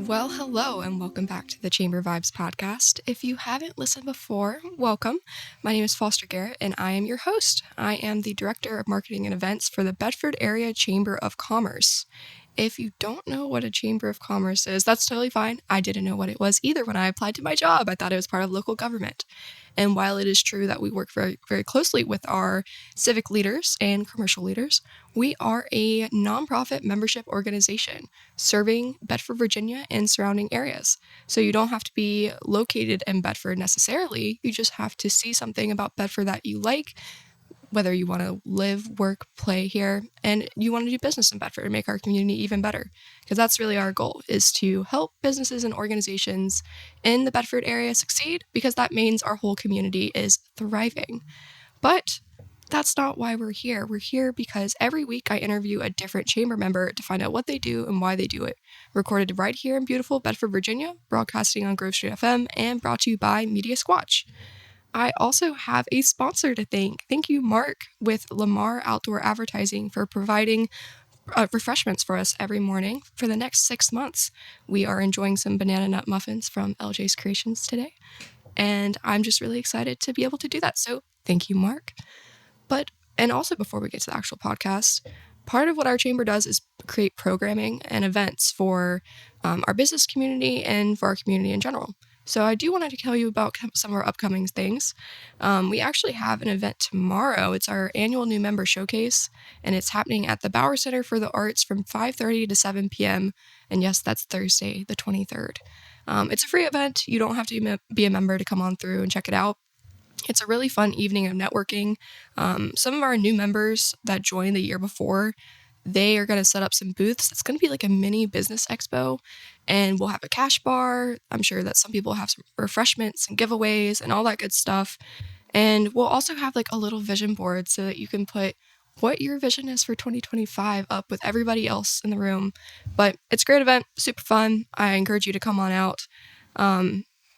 Well, hello, and welcome back to the Chamber Vibes podcast. If you haven't listened before, welcome. My name is Foster Garrett, and I am your host. I am the Director of Marketing and Events for the Bedford Area Chamber of Commerce. If you don't know what a Chamber of Commerce is, that's totally fine. I didn't know what it was either when I applied to my job. I thought it was part of local government. And while it is true that we work very, very closely with our civic leaders and commercial leaders, we are a nonprofit membership organization serving Bedford, Virginia, and surrounding areas. So you don't have to be located in Bedford necessarily. You just have to see something about Bedford that you like, whether you want to live, work, play here, and you want to do business in Bedford and make our community even better. Because that's really our goal, is to help businesses and organizations in the Bedford area succeed, because that means our whole community is thriving. But that's not why we're here. We're here because every week I interview a different chamber member to find out what they do and why they do it. Recorded right here in beautiful Bedford, Virginia, broadcasting on Grove Street FM, and brought to you by Media Squatch. I also have a sponsor to thank. Thank you, Mark, with Lamar Outdoor Advertising, for providing refreshments for us every morning for the next 6 months. We are enjoying some banana nut muffins from LJ's Creations today, and I'm just really excited to be able to do that. So thank you, Mark. And also, before we get to the actual podcast, part of what our chamber does is create programming and events for our business community and for our community in general. So I do want to tell you about some of our upcoming things. We actually have an event tomorrow. It's our annual new member showcase, and it's happening at the Bauer Center for the Arts from 5:30 to 7 p.m. And yes, that's Thursday, the 23rd. It's a free event. You don't have to be a member to come on through and check it out. It's a really fun evening of networking. Some of our new members that joined the year before, they are going to set up some booths. It's going to be like a mini business expo, and we'll have a cash bar. I'm sure that some people have some refreshments and giveaways and all that good stuff. And we'll also have like a little vision board so that you can put what your vision is for 2025 up with everybody else in the room. But it's a great event, super fun. I encourage you to come on out.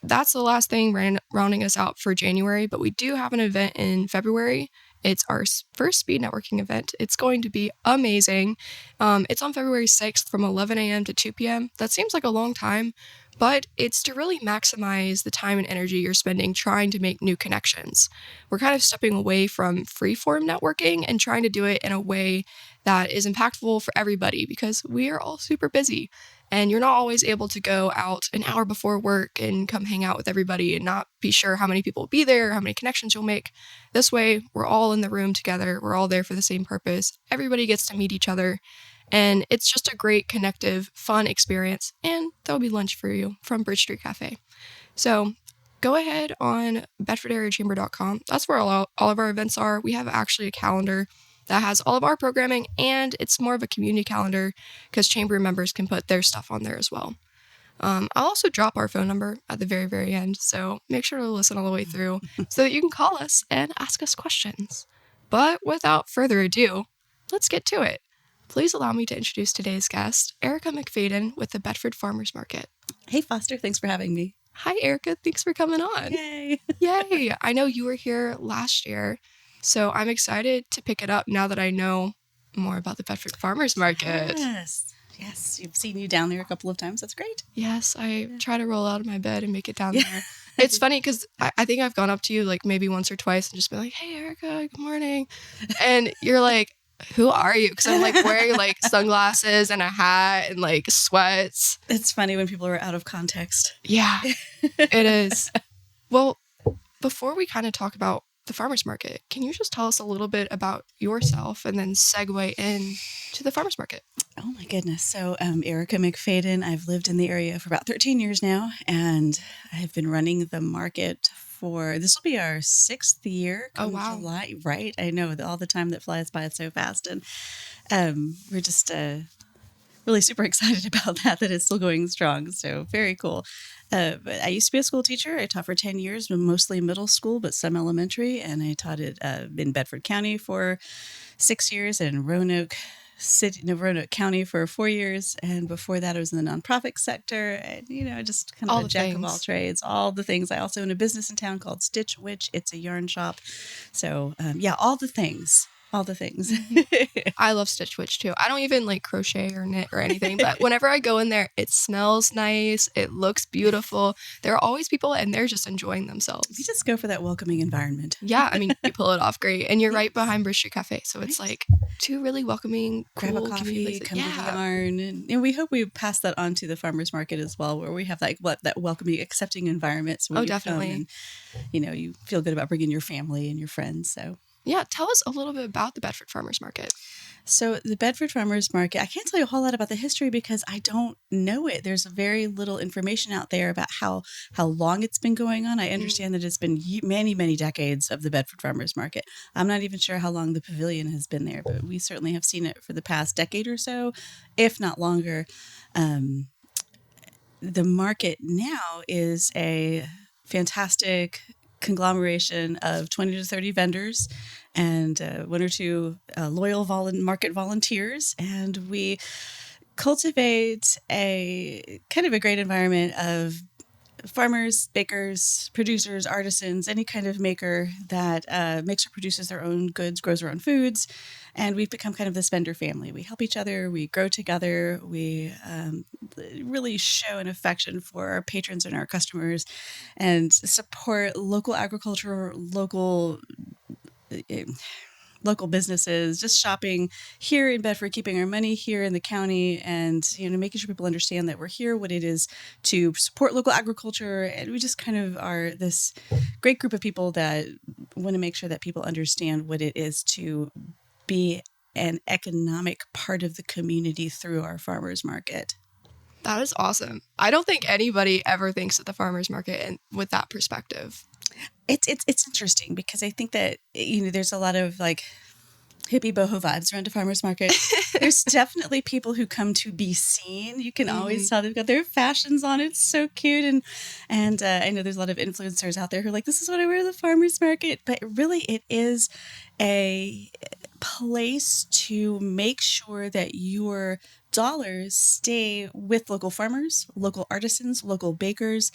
That's the last thing rounding us out for January, but we do have an event in February. It's our first speed networking event. It's going to be amazing. It's on February 6th from 11 a.m. to 2 p.m. That seems like a long time, but it's to really maximize the time and energy you're spending trying to make new connections. We're kind of stepping away from free-form networking and trying to do it in a way that is impactful for everybody, because we are all super busy. And you're not always able to go out an hour before work and come hang out with everybody and not be sure how many people will be there, how many connections you'll make. This way, we're all in the room together. We're all there for the same purpose. Everybody gets to meet each other. And it's just a great, connective, fun experience. And there'll be lunch for you from Bridge Street Cafe. So go ahead on bedfordareachamber.com. That's where all of our events are. We have actually a calendar that has all of our programming, and it's more of a community calendar because chamber members can put their stuff on there as well. I'll also drop our phone number at the very, very end, so make sure to listen all the way through so that you can call us and ask us questions. But without further ado, let's get to it. Please allow me to introduce today's guest, Erica McFadden with the Bedford Farmers Market. Hey, Foster. Thanks for having me. Hi, Erica. Thanks for coming on. Yay. Yay. I know you were here last year, so I'm excited to pick it up now that I know more about the Bedford Farmers Market. Yes. You've seen you down there a couple of times. That's great. Yes, I try to roll out of my bed and make it down there. It's funny because I think I've gone up to you like maybe once or twice and just been like, hey, Erica, good morning. And you're like, who are you? Because I'm like wearing like sunglasses and a hat and like sweats. It's funny when people are out of context. Yeah, it is. Well, before we kind of talk about the farmers market, can you just tell us a little bit about yourself and then segue in to the farmers market? Oh my goodness. So Erica McFadden, I've lived in the area for about 13 years now, and I've been running the market this will be our 6th year. Oh, wow. July, right? I know all the time that flies by so fast. And we're just really super excited about that it's still going strong. So very cool. But I used to be a school teacher. I taught for 10 years, mostly middle school, but some elementary. And I taught it in Bedford County for 6 years and Roanoke County for 4 years. And before that, I was in the nonprofit sector. And, just kind of a jack of all trades, all the things. I also own a business in town called Stitch Witch. It's a yarn shop. So, all the things. All the things. I love Stitch Witch too. I don't even like crochet or knit or anything, but whenever I go in there, it smells nice. It looks beautiful. There are always people and they're just enjoying themselves. You just go for that welcoming environment. Yeah, I mean, you pull it off great. And you're right Yes. behind Bridge Street Cafe. So it's like two really welcoming, Grab cool a coffee, community come places. to the yarn. And we hope we pass that on to the farmers market as well, where we have like that welcoming, accepting environment. So when you definitely. come and, you feel good about bringing your family and your friends. So yeah, tell us a little bit about the Bedford Farmers Market. So the Bedford Farmers Market, I can't tell you a whole lot about the history because I don't know it. There's very little information out there about how long it's been going on. I understand that it's been many, many decades of the Bedford Farmers Market. I'm not even sure how long the pavilion has been there, but we certainly have seen it for the past decade or so, if not longer. The market now is a fantastic conglomeration of 20 to 30 vendors and one or two loyal market volunteers. And we cultivate a kind of a great environment of farmers, bakers, producers, artisans, any kind of maker that makes or produces their own goods, grows their own foods. And we've become kind of this vendor family. We help each other. We grow together. We really show an affection for our patrons and our customers and support local agriculture, local businesses, just shopping here in Bedford, keeping our money here in the county and, making sure people understand that we're here, what it is to support local agriculture. And we just kind of are this great group of people that want to make sure that people understand what it is to be an economic part of the community through our farmers market. That is awesome. I don't think anybody ever thinks of the farmers market and with that perspective. It's interesting because I think that, there's a lot of like hippie boho vibes around a farmer's market. There's definitely people who come to be seen. You can always tell they've got their fashions on. It's so cute. And I know there's a lot of influencers out there who are like, this is what I wear at the farmer's market. But really, it is a place to make sure that your dollars stay with local farmers, local artisans, local bakers,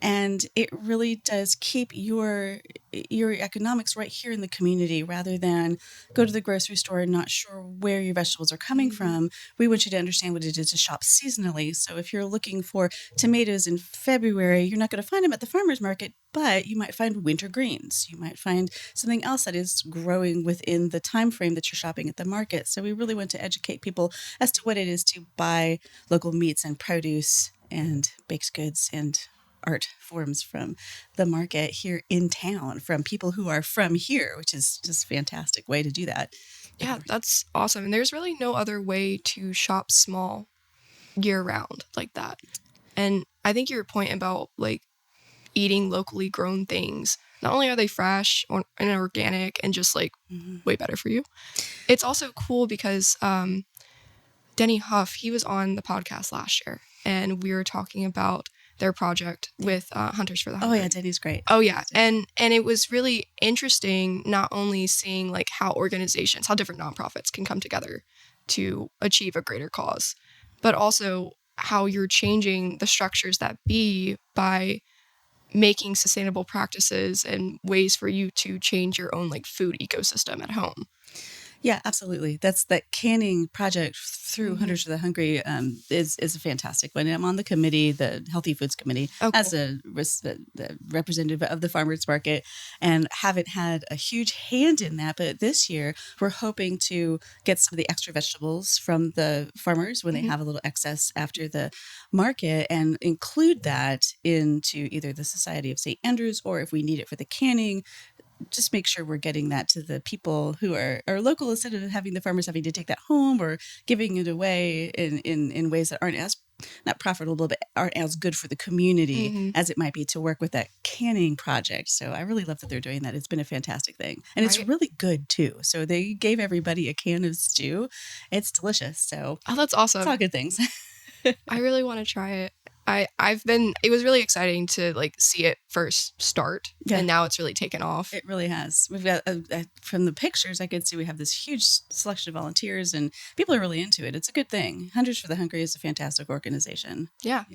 and it really does keep your economics right here in the community rather than go to the grocery store and not sure where your vegetables are coming from. We want you to understand what it is to shop seasonally. So if you're looking for tomatoes in February, you're not going to find them at the farmer's market, but you might find winter greens. You might find something else that is growing within the time frame that you're shopping at the market. So we really want to educate people as to what it is to buy local meats and produce and baked goods and art forms from the market here in town from people who are from here, which is just a fantastic way to do that. Yeah, that's awesome. And there's really no other way to shop small year round like that. And I think your point about like eating locally grown things, not only are they fresh and organic and just like way better for you, it's also cool because Denny Huff, he was on the podcast last year and we were talking about their project with Hunters for the Hungry. Oh yeah, Denny's great. Oh yeah, and it was really interesting not only seeing like how different nonprofits can come together to achieve a greater cause, but also how you're changing the structures that be by making sustainable practices and ways for you to change your own like food ecosystem at home. Yeah, absolutely. That's that canning project through Hunters for the Hungry is a fantastic one. And I'm on the committee, the Healthy Foods Committee, as the representative of the farmers market, and haven't had a huge hand in that. But this year, we're hoping to get some of the extra vegetables from the farmers when they have a little excess after the market and include that into either the Society of St. Andrews or if we need it for the canning, just make sure we're getting that to the people who are local instead of having the farmers having to take that home or giving it away in ways that aren't as not profitable, but aren't as good for the community as it might be to work with that canning project. So I really love that they're doing that. It's been a fantastic thing. And it's really good too. So they gave everybody a can of stew. It's delicious. So that's awesome. It's all good things. I really want to try it. It was really exciting to like see it first start and now it's really taken off. It really has. We've got, from the pictures, I could see we have this huge selection of volunteers and people are really into it. It's a good thing. Hunters for the Hungry is a fantastic organization. Yeah.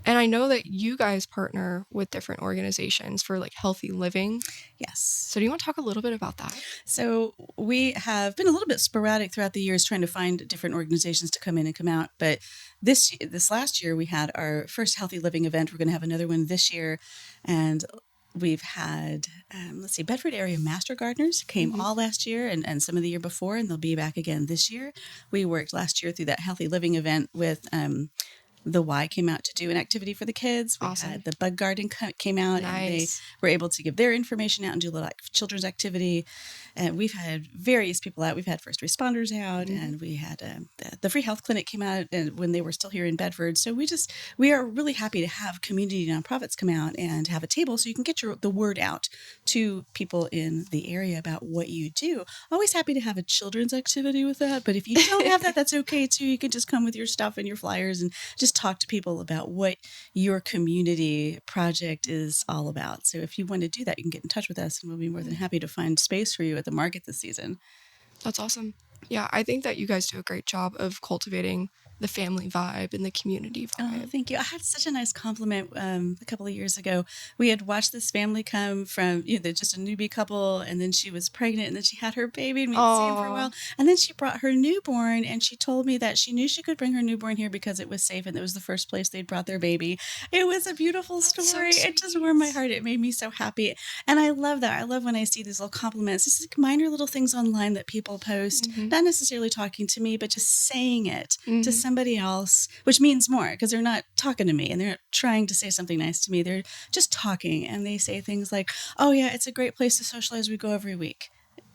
And I know that you guys partner with different organizations for like healthy living. Yes. So do you want to talk a little bit about that? So we have been a little bit sporadic throughout the years trying to find different organizations to come in and come out. But this last year we had our first healthy living event. We're going to have another one this year. And we've had, Bedford area master gardeners came all last year and some of the year before, and they'll be back again this year. We worked last year through that healthy living event with the Y came out to do an activity for the kids. We Awesome. had the Bug Garden came out, and they were able to give their information out and do a little like children's activity. And we've had various people out. We've had first responders out, and we had the free health clinic came out and when they were still here in Bedford. So we are really happy to have community nonprofits come out and have a table so you can get the word out to people in the area about what you do. Always happy to have a children's activity with that, but if you don't have that, that's okay too. You can just come with your stuff and your flyers and just talk to people about what your community project is all about. So if you want to do that, you can get in touch with us and we'll be more than happy to find space for you at the market this season. That's awesome. Yeah, I think that you guys do a great job of cultivating the family vibe and the community vibe. Oh, thank you. I had such a nice compliment a couple of years ago. We had watched this family come from, they're just a newbie couple, and then she was pregnant, and then she had her baby, and we didn't see him for a while. And then she brought her newborn, and she told me that she knew she could bring her newborn here because it was safe, and it was the first place they'd brought their baby. It was a beautiful story. So it just warmed my heart. It made me so happy. And I love that. I love when I see these little compliments. This is like minor little things online that people post, not necessarily talking to me, but just saying it to somebody else, which means more because they're not talking to me and they're not trying to say something nice to me. They're just talking, and they say things like, oh yeah, it's a great place to socialize. We go every week.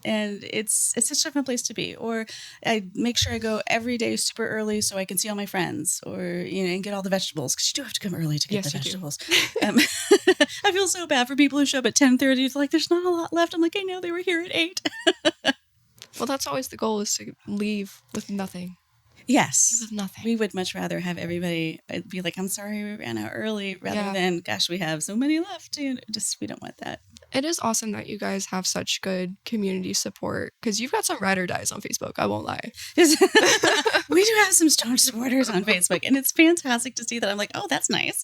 And it's such a fun place to be. Or I make sure I go every day super early so I can see all my friends, or and get all the vegetables, because you do have to come early to get the vegetables. I feel so bad for people who show up at 10:30. It's like there's not a lot left. I'm like, I know they were here at 8. Well, that's always the goal, is to leave with nothing. Yes. With nothing. We would much rather have everybody be like, I'm sorry we ran out early, rather than, gosh, we have so many left. We don't want that. It is awesome that you guys have such good community support, because you've got some ride or dies on Facebook. I won't lie. We do have some staunch supporters on Facebook, and it's fantastic to see that. I'm like, oh, that's nice.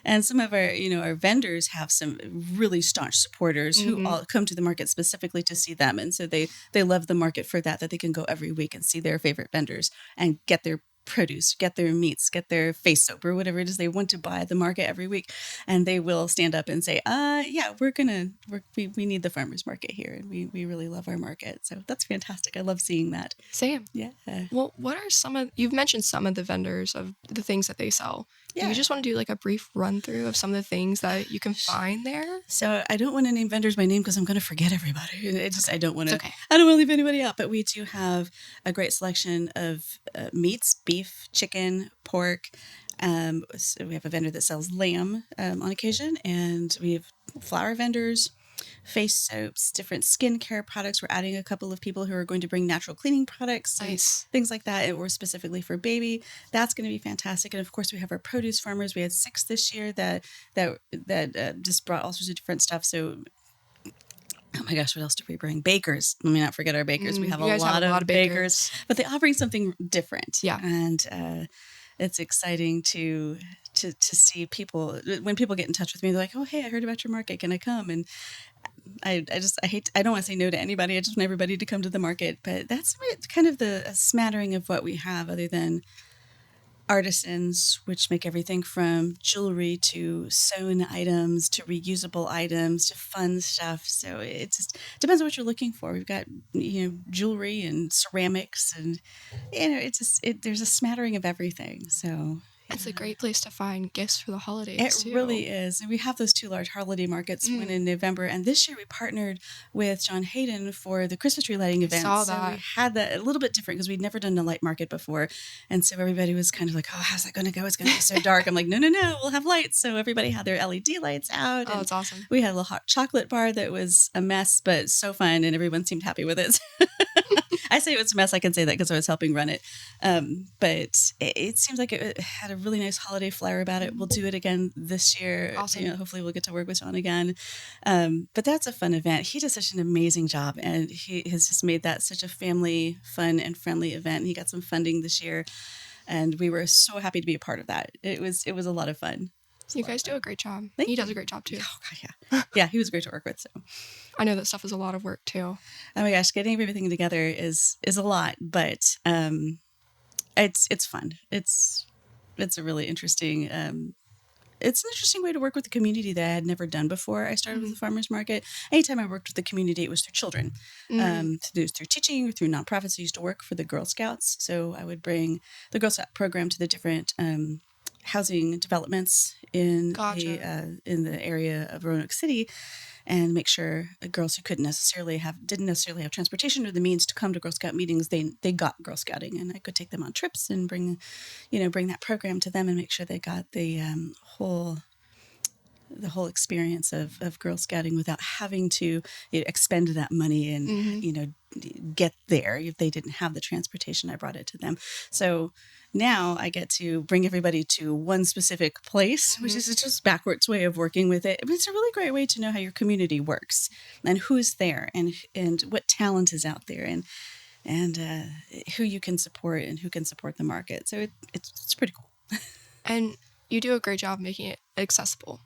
And some of our, our vendors have some really staunch supporters who all come to the market specifically to see them. And so they love the market for that they can go every week and see their favorite vendors and get their produce, get their meats, get their face soap, or whatever it is they want to buy at the market every week. And they will stand up and say, yeah, we need the farmers market here. And we really love our market. So that's fantastic. I love seeing that. Same. Yeah. Well, what are you've mentioned some of the vendors of the things that they sell. Yeah. Do you just want to do like a brief run through of some of the things that you can find there? So I don't want to name vendors by name because I'm going to forget everybody. I don't want to. Okay. I don't want to leave anybody out. But we do have a great selection of meats: beef, chicken, pork. So we have a vendor that sells lamb on occasion, and we have flour vendors, face soaps, different skincare products. We're adding a couple of people who are going to bring natural cleaning products, nice. Things like that, or specifically for baby. That's going to be fantastic. And of course, we have our produce farmers. We had 6 this year that just brought all sorts of different stuff. So, oh my gosh, what else do we bring? Bakers. Let me not forget our bakers. We have a lot of bakers, but they all bring something different. Yeah, and it's exciting to see people, when people get in touch with me, they're like, oh, hey, I heard about your market. Can I come? And I don't want to say no to anybody. I just want everybody to come to the market. But that's kind of a smattering of what we have, other than artisans, which make everything from jewelry to sewn items to reusable items to fun stuff. So it just depends on what you're looking for. We've got jewelry and ceramics, and there's a smattering of everything. So it's a great place to find gifts for the holidays. It really is. And we have those 2 large holiday markets, one in November. And this year we partnered with John Hayden for the Christmas tree lighting event. Saw that. So we had that a little bit different because we'd never done a light market before. And so everybody was kind of like, oh, how's that going to go? It's going to be so dark. I'm like, no, we'll have lights. So everybody had their LED lights out. Oh, that's awesome. We had a little hot chocolate bar that was a mess, but so fun. And everyone seemed happy with it. I say it was a mess. I can say that because I was helping run it. But it seems like it had a really nice holiday flair about it. We'll do it again this year. Awesome. Hopefully we'll get to work with John again. But that's a fun event. He does such an amazing job, and he has just made that such a family, fun, and friendly event. He got some funding this year, and we were so happy to be a part of that. It was a lot of fun. You guys do a great job. He does a great job too. Oh, God, yeah. Yeah, he was great to work with. So I know that stuff is a lot of work too. oh my gosh, getting everything together is a lot, but it's fun. It's a really interesting it's an interesting way to work with the community that I had never done before. I started with the farmers market. Anytime I worked with the community, it was through children, through teaching or through nonprofits. I used to work for the Girl Scouts, so I would bring the Girl Scout program to the different housing developments in the area of Roanoke City, and make sure girls who didn't necessarily have transportation or the means to come to Girl Scout meetings, they got Girl Scouting, and I could take them on trips and bring that program to them and make sure they got the whole experience of Girl Scouting without having to expend that money and get there if they didn't have the transportation. I brought it to them. So now I get to bring everybody to one specific place, which is just backwards way of working with it. But it's a really great way to know how your community works and who's there and what talent is out there and who you can support and who can support the market. So it's pretty cool. And you do a great job making it accessible.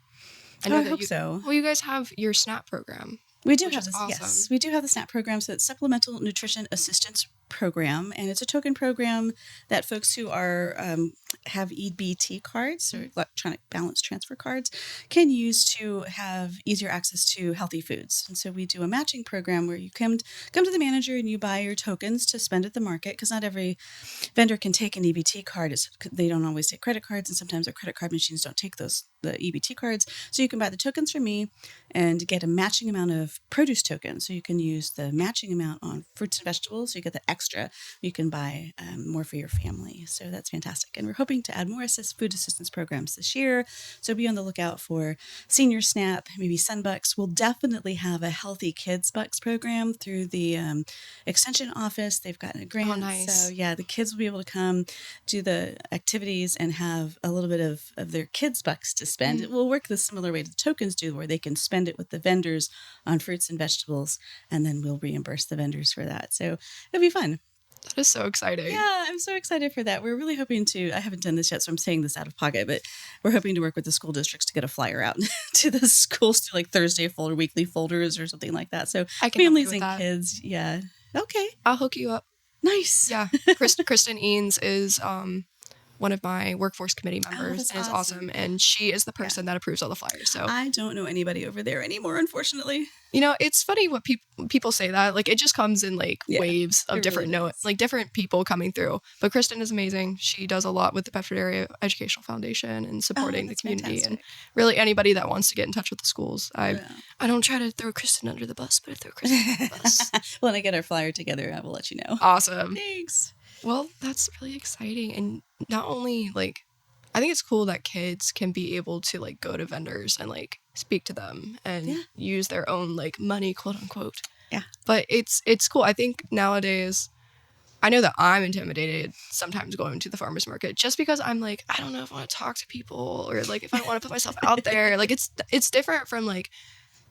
I hope so. Well, you guys have your SNAP program. We do have this. Awesome. Yes, we do have the SNAP program. So it's Supplemental Nutrition Assistance Program, and it's a token program that folks who are have EBT cards or electronic balance transfer cards can use to have easier access to healthy foods. And so we do a matching program where you come to the manager and you buy your tokens to spend at the market, because not every vendor can take an EBT card. They don't always take credit cards, and sometimes our credit card machines don't take the EBT cards. So you can buy the tokens from me and get a matching amount of produce tokens. So you can use the matching amount on fruits and vegetables. So you get the extra. You can buy more for your family. So that's fantastic. And we're hoping to add more food assistance programs this year. So be on the lookout for Senior SNAP, maybe Sunbucks. We'll definitely have a Healthy Kids Bucks program through the Extension Office. They've gotten a grant. Oh, nice. So yeah, the kids will be able to come do the activities and have a little bit of their kids' bucks to spend. It will work the similar way the tokens do, where they can spend it with the vendors on fruits and vegetables, and then we'll reimburse the vendors for that. So it'll be fun. That is so exciting. Yeah, I'm so excited for that. We're really hoping to, I haven't done this yet, so I'm saying this out of pocket, but we're hoping to work with the school districts to get a flyer out to the schools to like Thursday folder, weekly folders or something like that. So families and kids, yeah. Okay. I'll hook you up. Nice. Yeah. Kristen Eanes is one of my workforce committee members, and is awesome. And she is the person that approves all the flyers. So I don't know anybody over there anymore, unfortunately. It's funny what people say that, like, it just comes in like waves of different notes, like different people coming through. But Kristen is amazing. She does a lot with the Bedford Area Educational Foundation and supporting the community, and really anybody that wants to get in touch with the schools. I don't try to throw Kristen under the bus, but I throw Kristen under the bus. When I get our flyer together, I will let you know. Awesome. Thanks. Well, that's really exciting. And not only, like, I think it's cool that kids can be able to, like, go to vendors and, like, speak to them and use their own, like, money, quote unquote. Yeah. But it's cool. I think nowadays, I know that I'm intimidated sometimes going to the farmer's market just because I'm like, I don't know if I want to talk to people, or, like, if I don't want to put myself out there. Like, it's different from, like,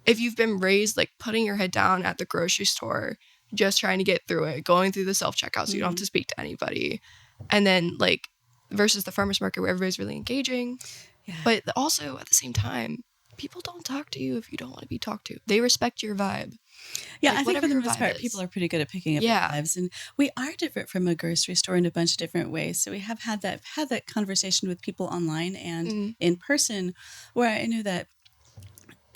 if you've been raised, like, putting your head down at the grocery store, just trying to get through it, going through the self-checkout so you don't have to speak to anybody. And then, like, versus the farmer's market where everybody's really engaging. Yeah. But also, at the same time, people don't talk to you if you don't want to be talked to. They respect your vibe. Yeah, like, I think for the most part, people are pretty good at picking up the vibes. And we are different from a grocery store in a bunch of different ways. So we have had that conversation with people online and in person, where I know that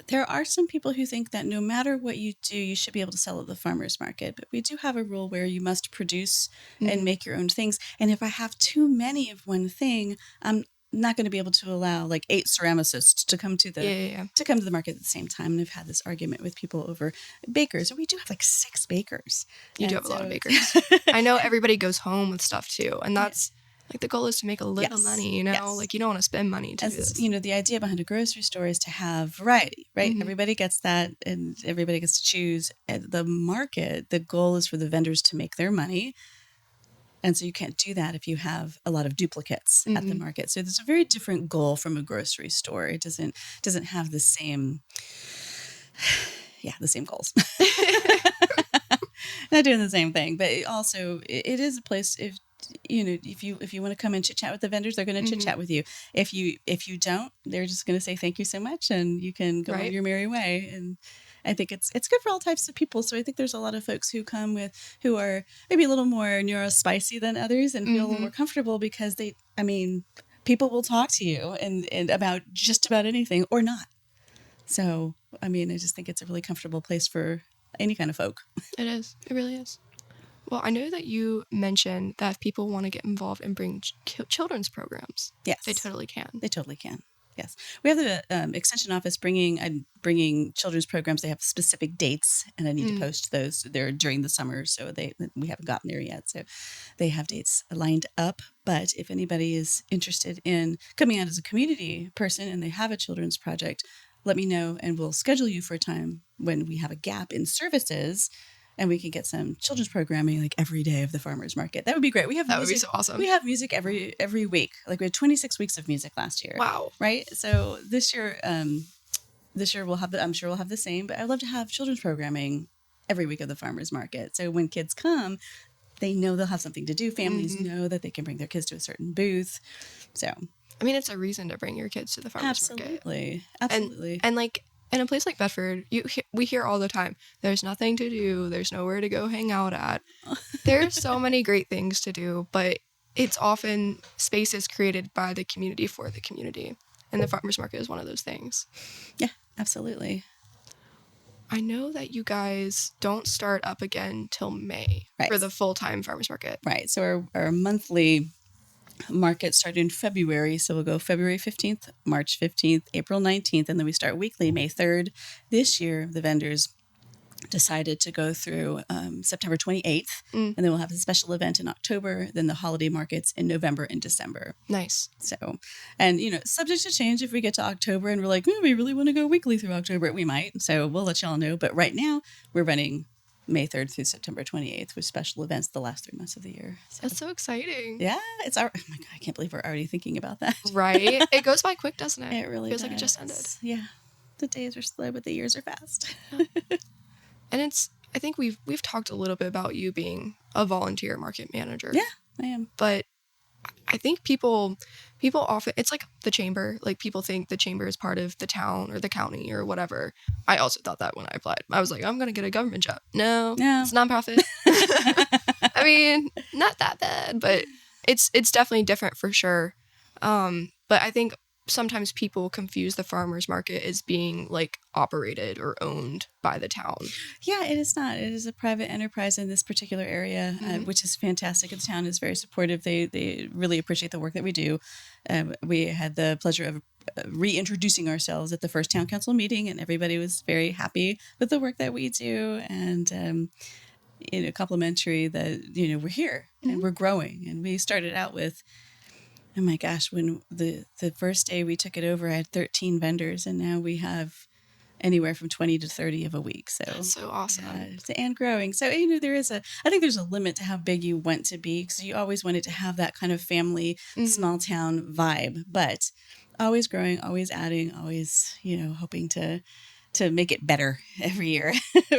there are some people who think that no matter what you do, you should be able to sell at the farmer's market. But we do have a rule where you must produce and make your own things. And if I have too many of one thing, I'm not going to be able to allow like 8 ceramicists to come to the market at the same time. And I've had this argument with people over bakers. We do have like 6 bakers. You do have a lot of bakers. I know everybody goes home with stuff too. And that's like, the goal is to make a little money, like, you don't want to spend money to do this. The idea behind a grocery store is to have variety, right? Everybody gets that, and everybody gets to choose. At the market, the goal is for the vendors to make their money. And so you can't do that if you have a lot of duplicates at the market. So there's a very different goal from a grocery store. It doesn't have the same, the same goals. Not doing the same thing, but it is a place if you want to come and chit chat with the vendors, they're going to chit chat with you. If you don't, they're just going to say thank you so much, and you can go on your merry way. And I think it's good for all types of people. So I think there's a lot of folks who come who are maybe a little more neurospicy than others and feel a little more comfortable because people will talk to you and about just about anything or not. So, I just think it's a really comfortable place for any kind of folk. It is. It really is. Well, I know that you mentioned that if people want to get involved and bring children's programs, yes, they totally can. They totally can. Yes, we have the extension office bringing children's programs. They have specific dates, and I need to post those. They're during the summer, so we haven't gotten there yet. So they have dates lined up. But if anybody is interested in coming out as a community person and they have a children's project, let me know, and we'll schedule you for a time when we have a gap in services. And we can get some children's programming like every day of the farmers market. That would be great. That would be so awesome. We have music every week. Like we had 26 weeks of music last year. Wow. Right. So this year we'll have I'm sure we'll have the same. But I'd love to have children's programming every week of the farmers market. So when kids come, they know they'll have something to do. Families know that they can bring their kids to a certain booth. So it's a reason to bring your kids to the farmers market. Absolutely. And like. In a place like Bedford, we hear all the time, there's nothing to do, there's nowhere to go hang out at. There's so many great things to do, but it's often spaces created by the community for the community. And the farmers market is one of those things. Yeah, absolutely. I know that you guys don't start up again till May for the full-time farmers market. Right. So our monthly market started in February, so we'll go February 15th, March 15th, April 19th, and then we start weekly May 3rd. This year, the vendors decided to go through September 28th, and then we'll have a special event in October, then the holiday markets in November and December. Nice. So, and subject to change if we get to October and we're like, we really want to go weekly through October, we might. So we'll let y'all know. But right now, we're running May 3rd through September 28th with special events the last 3 months of the year. So. That's so exciting. Yeah, oh my God, I can't believe we're already thinking about that. Right? It goes by quick, doesn't it? It really feels does. Like it just ended. Yeah. The days are slow, but the years are fast. And I think we've talked a little bit about you being a volunteer market manager. Yeah, I am. But I think people often, it's like the chamber, like people think the chamber is part of the town or the county or whatever. I also thought that when I applied. I was like, I'm going to get a government job. No, it's nonprofit. Not that bad, but it's definitely different for sure. But I think sometimes people confuse the farmers market as being like operated or owned by the town. Yeah, it is not. It is a private enterprise in this particular area, which is fantastic. The town is very supportive. They really appreciate the work that we do. We had the pleasure of reintroducing ourselves at the first town council meeting, and everybody was very happy with the work that we do. And complimentary that we're here and we're growing. And we started out with, oh my gosh, when the first day we took it over, I had 13 vendors, and now we have anywhere from 20 to 30 of a week. So that's so awesome. And growing. So, I think there's a limit to how big you want to be, because you always wanted to have that kind of family, small town vibe, but always growing, always adding, always, hoping to make it better every year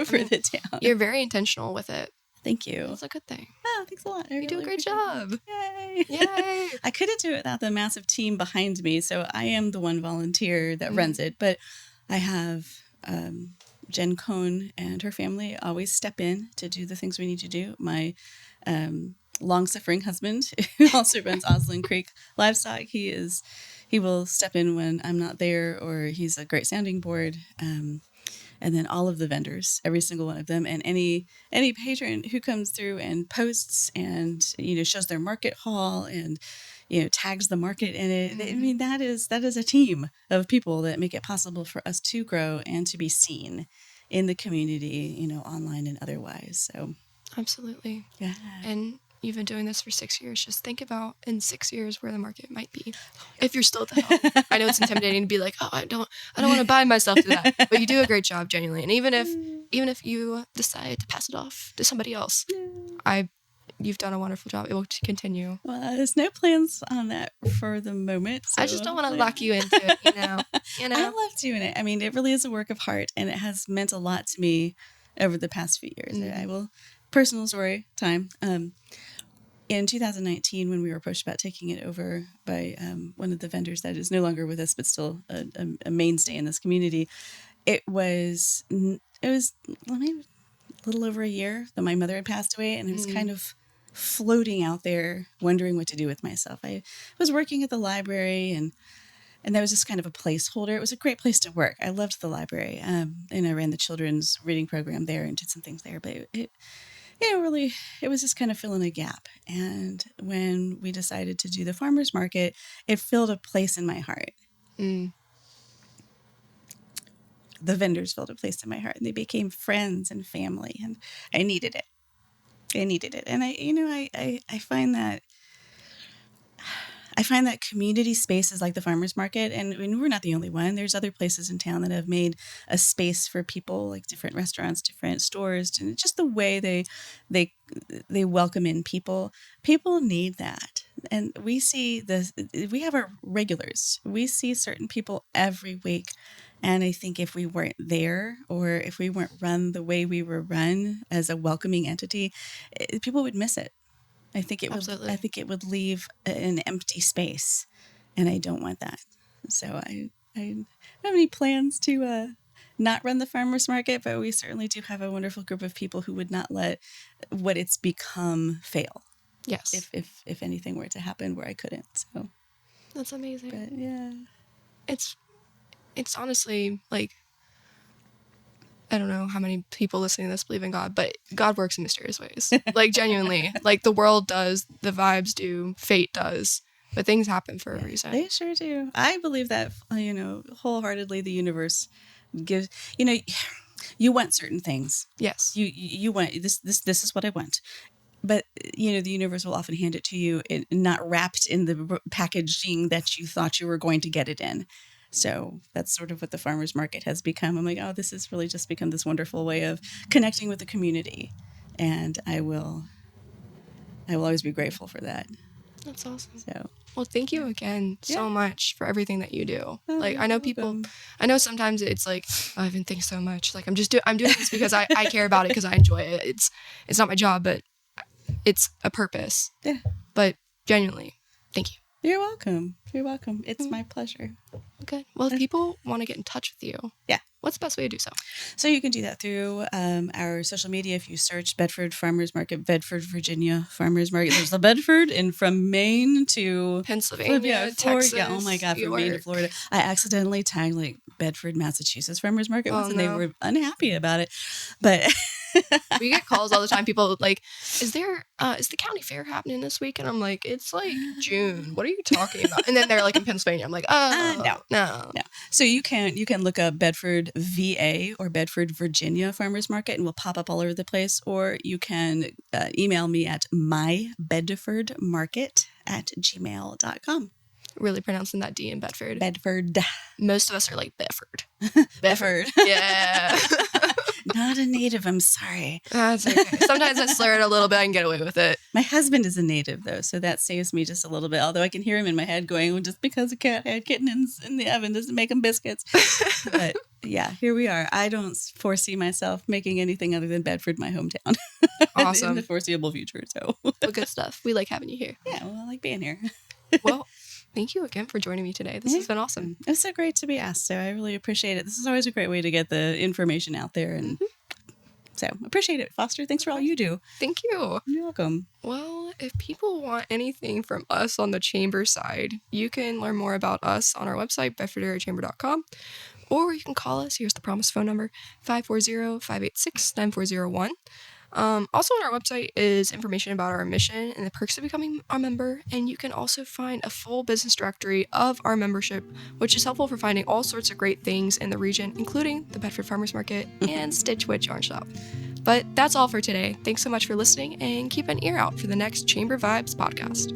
for the town. You're very intentional with it. Thank you. That's a good thing. Oh, thanks a lot. You do a great job. Yay. Yay. I couldn't do it without the massive team behind me. So I am the one volunteer that runs it. But I have Jen Cohn and her family always step in to do the things we need to do. My long-suffering husband, who also runs Oslin Creek Livestock, he will step in when I'm not there, or he's a great sounding board. And then all of the vendors, every single one of them, and any patron who comes through and posts and shows their market haul and tags the market in it. That is a team of people that make it possible for us to grow and to be seen in the community, online and otherwise. So absolutely, yeah. And you've been doing this for 6 years. Just think about in 6 years where the market might be, if you're still at the helm. I know it's intimidating to be like, I don't want to bind myself to that, but you do a great job, genuinely. And even if you decide to pass it off to somebody else, you've done a wonderful job. It will continue. Well, there's no plans on that for the moment. So I just don't want to lock you into it. I love doing it. It really is a work of heart, and it has meant a lot to me over the past few years. I will. Personal story time. in 2019, when we were approached about taking it over by one of the vendors that is no longer with us, but still a mainstay in this community, it was maybe a little over a year that my mother had passed away, and it was kind of floating out there, wondering what to do with myself. I was working at the library, and that was just kind of a placeholder. It was a great place to work. I loved the library, and I ran the children's reading program there and did some things there, but it was just kind of filling a gap. And when we decided to do the farmers market, it filled a place in my heart. The vendors filled a place in my heart, and they became friends and family, and I needed it. And I find that community spaces like the farmers market, and we're not the only one. There's other places in town that have made a space for people, like different restaurants, different stores, and just the way they welcome in people. People need that. And we have our regulars. We see certain people every week. And I think if we weren't there, or if we weren't run the way we were run as a welcoming entity, people would miss it. I think it would leave an empty space, and I don't want that. So I don't have any plans to not run the farmers market, but we certainly do have a wonderful group of people who would not let what it's become fail. Yes. If anything were to happen where I couldn't. So that's amazing. But yeah, it's honestly like, I don't know how many people listening to this believe in God, but God works in mysterious ways. Like, genuinely. Like, the world does, the vibes do, fate does, but things happen for a reason. They sure do. I believe that, wholeheartedly. The universe gives, you want certain things. Yes. You want this is what I want. But, the universe will often hand it to you, not wrapped in the packaging that you thought you were going to get it in. So that's sort of what the farmers market has become. I'm like, oh, this has really just become this wonderful way of connecting with the community. And I will always be grateful for that. That's awesome. So, well, thank you again so much for everything that you do. Oh, like, I know sometimes it's like, oh, I've been thinking so much. Like, I'm doing this because I care about it, because I enjoy it. It's not my job, but it's a purpose. Yeah. But genuinely, thank you. You're welcome. It's my pleasure. Good. Well, if people want to get in touch with you, what's the best way to do so? So you can do that through our social media. If you search Bedford Farmers Market, Bedford, Virginia Farmers Market, there's the Bedford, and from Maine to Pennsylvania, Texas, yeah, oh my God, from Maine to Florida. I accidentally tagged like Bedford, Massachusetts Farmers Market once, and they were unhappy about it. But we get calls all the time. People like, is the county fair happening this week? And I'm like, it's like June. What are you talking about? And then they're like in Pennsylvania. I'm like, no. So you can look up Bedford, VA, or Bedford, Virginia Farmers Market, and we'll pop up all over the place. Or you can email me at mybedfordmarket@gmail.com. Really pronouncing that D in Bedford. Bedford. Most of us are like Bedford. Bedford. Yeah. Not a native, I'm sorry. That's okay. Sometimes I slur it a little bit, I can get away with it. My husband is a native, though, so that saves me just a little bit. Although I can hear him in my head going, well, just because a cat had kittens in the oven doesn't make them biscuits. But yeah, here we are. I don't foresee myself making anything other than Bedford my hometown. Awesome. In the foreseeable future, so. Well, good stuff. We like having you here. Yeah, well, I like being here. Well, thank you again for joining me today. This has been awesome. It's so great to be asked, so I really appreciate it. This is always a great way to get the information out there, and so appreciate it. Foster, thanks for all you do. Thank you. You're welcome. Well, if people want anything from us on the chamber side, you can learn more about us on our website, bedfordareachamber.com, or you can call us. Here's the promised phone number, 540-586-9401. Also on our website is information about our mission and the perks of becoming a member, and you can also find a full business directory of our membership, which is helpful for finding all sorts of great things in the region, including the Bedford Farmers Market and Stitch Witch Yarn Shop. But that's all for today. Thanks so much for listening, and keep an ear out for the next Chamber Vibes podcast.